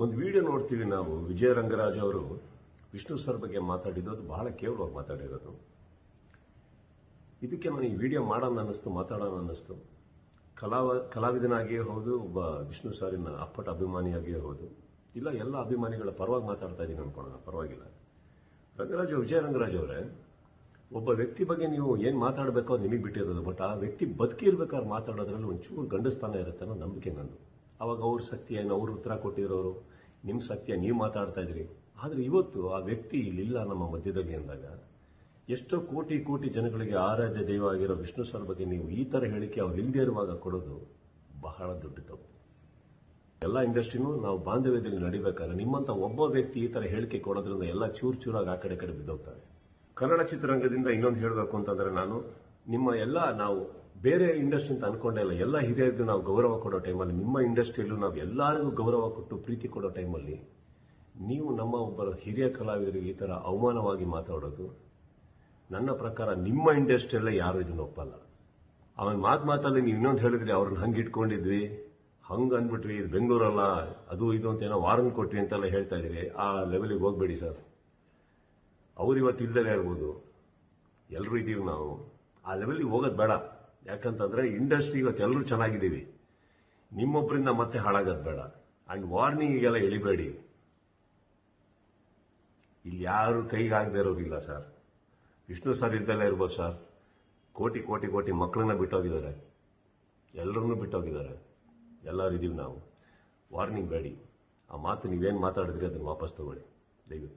ಒಂದು ವಿಡಿಯೋ ನೋಡ್ತೀವಿ ನಾವು. ವಿಜಯ ರಂಗರಾಜ್ ಅವರು ವಿಷ್ಣು ಸರ್ ಬಗ್ಗೆ ಮಾತಾಡಿದ್ದು ಅದು ಬಹಳ ಕೇವಲವಾಗಿ ಮಾತಾಡಿರೋದು. ಇದಕ್ಕೆ ನಾನು ಈ ವಿಡಿಯೋ ಮಾಡೋಣ ಅನ್ನಿಸ್ತು, ಮಾತಾಡೋಣ ಅನ್ನಿಸ್ತು. ಕಲಾವಿದನಾಗಿಯೇ ಹೌದು, ಒಬ್ಬ ವಿಷ್ಣು ಸಾರಿನ ಅಪ್ಪಟ ಅಭಿಮಾನಿಯಾಗಿಯೇ ಹೌದು. ಇಲ್ಲ, ಎಲ್ಲ ಅಭಿಮಾನಿಗಳ ಪರವಾಗಿ ಮಾತಾಡ್ತಾ ಇದ್ದೀನಿ ಅನ್ಕೊಳ್ಳೋಣ, ಪರವಾಗಿಲ್ಲ. ವಿಜಯ ರಂಗರಾಜ್ ಅವರೇ, ಒಬ್ಬ ವ್ಯಕ್ತಿ ಬಗ್ಗೆ ನೀವು ಏನು ಮಾತಾಡಬೇಕೋ ಅದು ನಿಮಗೆ ಬಿಟ್ಟಿರೋದು. ಬಟ್ ಆ ವ್ಯಕ್ತಿ ಬದುಕಿರ್ಬೇಕಾದ್ರೆ ಮಾತಾಡೋದ್ರಲ್ಲಿ ಒಂಚೂರು ಗಂಡಸ್ಥಾನ ಇರುತ್ತೆ ಅನ್ನೋ ನಂಬಿಕೆ ನಂದು. ಅವಾಗ ಅವ್ರ ಸತ್ಯ ಏನು, ಅವ್ರು ಉತ್ತರ ಕೊಟ್ಟಿರೋರು, ನಿಮ್ಮ ಸತ್ಯ ನೀವು ಮಾತಾಡ್ತಾ ಇದ್ರಿ. ಆದರೆ ಇವತ್ತು ಆ ವ್ಯಕ್ತಿ ಇಲ್ಲಿಲ್ಲ ನಮ್ಮ ಮಧ್ಯದಲ್ಲಿ ಅಂದಾಗ, ಎಷ್ಟೋ ಕೋಟಿ ಕೋಟಿ ಜನಗಳಿಗೆ ಆರಾಧ್ಯ ದೈವ ಆಗಿರೋ ವಿಷ್ಣು ಸರ್ ಬಗ್ಗೆ ನೀವು ಈ ಥರ ಹೇಳಿಕೆ ಅವ್ರು ಇಲ್ಲದೇ ಇರುವಾಗ ಕೊಡೋದು ಬಹಳ ದೊಡ್ಡ ತಪ್ಪು. ಎಲ್ಲ ಇಂಡಸ್ಟ್ರಿನೂ ನಾವು ಬಾಂಧವ್ಯದಲ್ಲಿ ನಡಿಬೇಕಾದ್ರೆ ನಿಮ್ಮಂಥ ಒಬ್ಬ ವ್ಯಕ್ತಿ ಈ ಥರ ಹೇಳಿಕೆ ಕೊಡೋದ್ರಿಂದ ಎಲ್ಲ ಚೂರು ಚೂರಾಗಿ ಆ ಕಡೆ ಬಿದ್ದೋಗ್ತಾರೆ. ಕನ್ನಡ ಚಿತ್ರರಂಗದಿಂದ ಇನ್ನೊಂದು ಹೇಳಬೇಕು ಅಂತಂದ್ರೆ, ನಿಮ್ಮ ಎಲ್ಲ ನಾವು ಬೇರೆ ಇಂಡಸ್ಟ್ರಿ ಅಂತ ಅನ್ಕೊಂಡೇ ಇಲ್ಲ. ಎಲ್ಲ ಹಿರಿಯರಿಗೂ ನಾವು ಗೌರವ ಕೊಡೋ ಟೈಮಲ್ಲಿ, ನಿಮ್ಮ ಇಂಡಸ್ಟ್ರಿಯಲ್ಲೂ ನಾವು ಎಲ್ಲರಿಗೂ ಗೌರವ ಕೊಟ್ಟು ಪ್ರೀತಿ ಕೊಡೋ ಟೈಮಲ್ಲಿ ನೀವು ನಮ್ಮ ಒಬ್ಬರ ಹಿರಿಯ ಕಲಾವಿದರಿಗೆ ಈ ಥರ ಅವಮಾನವಾಗಿ ಮಾತಾಡೋದು, ನನ್ನ ಪ್ರಕಾರ ನಿಮ್ಮ ಇಂಡಸ್ಟ್ರಿಯಲ್ಲೇ ಯಾರು ಇದನ್ನು ಒಪ್ಪಲ್ಲ. ಅವನ ಮಾತಲ್ಲಿ ನೀವು ಇನ್ನೊಂದು ಹೇಳಿದ್ರಿ, ಅವ್ರನ್ನ ಹಂಗೆ ಇಟ್ಕೊಂಡಿದ್ವಿ, ಹಂಗೆ ಅಂದ್ಬಿಟ್ವಿ, ಇದು ಬೆಂಗಳೂರಲ್ಲ, ಅದು ಇದು ಅಂತ ಏನೋ ವಾರನ್ ಕೊಟ್ವಿ ಅಂತೆಲ್ಲ ಹೇಳ್ತಾ ಇದ್ರಿ. ಆ ಲೆವೆಲಿಗೆ ಹೋಗ್ಬೇಡಿ ಸರ್. ಅವ್ರು ಇವತ್ತು ಇಲ್ದಲೇ ಇರ್ಬೋದು, ಎಲ್ಲರೂ ಇದ್ದೀವಿ ನಾವು. ಆ ಲೆವೆಲಿಗೆ ಹೋಗೋದು ಬೇಡ. ಯಾಕಂತಂದ್ರೆ ಇಂಡಸ್ಟ್ರಿ ಇವತ್ತು ಎಲ್ಲರೂ ಚೆನ್ನಾಗಿದ್ದೀವಿ, ನಿಮ್ಮೊಬ್ಬರಿಂದ ಮತ್ತೆ ಹಾಳಾಗೋದು ಬೇಡ. ಆ್ಯಂಡ್ ವಾರ್ನಿಂಗಿಗೆಲ್ಲ ಎಳಿಬೇಡಿ. ಇಲ್ಲಿ ಯಾರು ಕೈಗಾಗದೇ ಇರೋರಿಲ್ಲ ಸರ್. ವಿಷ್ಣು ಸರ್ ಇಲ್ದಲ್ಲೇ ಇರ್ಬೋದು ಸರ್. ಕೋಟಿ ಕೋಟಿ ಕೋಟಿ ಮಕ್ಕಳನ್ನ ಬಿಟ್ಟೋಗಿದ್ದಾರೆ, ಎಲ್ಲರನ್ನೂ ಬಿಟ್ಟೋಗಿದ್ದಾರೆ. ಎಲ್ಲರೂ ಇದ್ದೀವಿ ನಾವು. ವಾರ್ನಿಂಗ್ ಬೇಡಿ. ಆ ಮಾತು ನೀವೇನು ಮಾತಾಡಿದ್ರಿ ಅದನ್ನು ವಾಪಸ್ ತಗೊಳ್ಳಿ ದಯವಿಟ್ಟು.